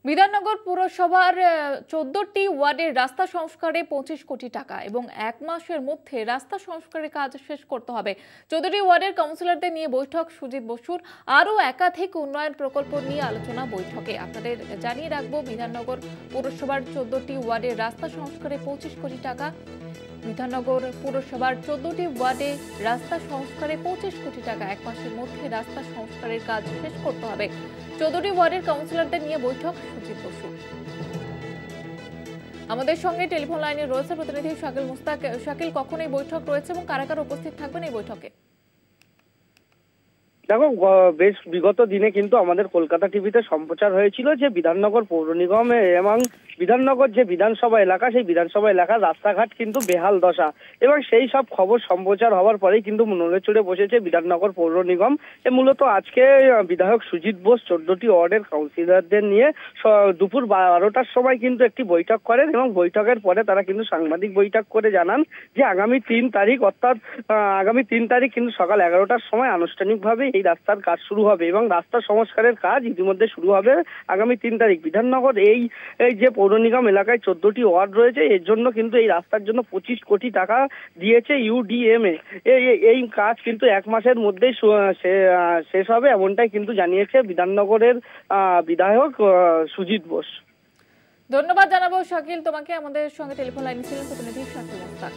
বিধাননগর পুরসভার 14টি ওয়ার্ডের রাস্তা সংস্কারে 25 কোটি টাকা এবং 1 মাসের মধ্যে রাস্তা সংস্কারের কাজ শেষ করতে হবে। 14টি ওয়ার্ডের কাউন্সিলরদের নিয়ে বৈঠক সুজিত বসুর। আরও একাধিক উন্নয়ন প্রকল্প নিয়ে আলোচনা বৈঠকে। আপনাদের জানিয়ে রাখবো, বিধাননগর পুরসভার 14টি ওয়ার্ডের রাস্তা সংস্কারে 25 কোটি টাকা। বিধাননগর পুরসভার 14টি ওয়ার্ডে রাস্তা সংস্কারে 25 কোটি টাকা। 1 মাসের মধ্যে রাস্তা সংস্কারের কাজ শেষ করতে হবে। 14টি ওয়ার্ডের কাউন্সিলরদের নিয়ে বৈঠক সুজিত বসু। আমাদের সঙ্গে টেলিফোন লাইনে রয়েছে প্রতিনিধি শাকিল মুস্তাক। শাকিল, কখন এই বৈঠক রয়েছে এবং কারা কারা উপস্থিত থাকবেন এই বৈঠকে? দেখো, বেশ বিগত দিনে কিন্তু আমাদের কলকাতা টিভিতে সম্প্রচার হয়েছিল যে বিধাননগর পৌর নিগমে এবং বিধাননগর যে বিধানসভা এলাকা, সেই বিধানসভা এলাকার রাস্তাঘাট কিন্তু বেহাল দশা, এবং সেই সব খবর সম্প্রচার হওয়ার পরেই কিন্তু নড়ে চড়ে বসেছে বিধাননগর পৌর নিগম। মূলত আজকে বিধায়ক সুজিত বোস 14টি ওয়ার্ডের কাউন্সিলরদের নিয়ে দুপুর 12টার সময় কিন্তু একটি বৈঠক করেন, এবং বৈঠকের পরে তারা কিন্তু সাংবাদিক বৈঠক করে জানান যে আগামী 3 তারিখ অর্থাৎ আগামী 3 তারিখ কিন্তু সকাল 11টার সময় আনুষ্ঠানিকভাবে এই রাস্তার কাজ শুরু হবে, এবং রাস্তা সংস্কারের কাজ ইতিমধ্যে শুরু হবে আগামী 3 তারিখ। বিধাননগর এই যে পৌর নিগম এলাকায় 14টি ওয়ার্ড রয়েছে, এর জন্য কিন্তু এই রাস্তার জন্য 25 কোটি টাকা দিয়েছে ইউডিএমএ। এই কাজ কিন্তু 1 মাসের মধ্যেই শেষ হবে, এমনটাই কিন্তু জানিয়েছে বিধাননগরের বিধায়ক সুজিত বোস। ধন্যবাদ জানাবো শাকিল তোমাকে। আমাদের সঙ্গে টেলিফোন লাইনে ছিলেন প্রতিনিধি শাকিল মুস্তাক।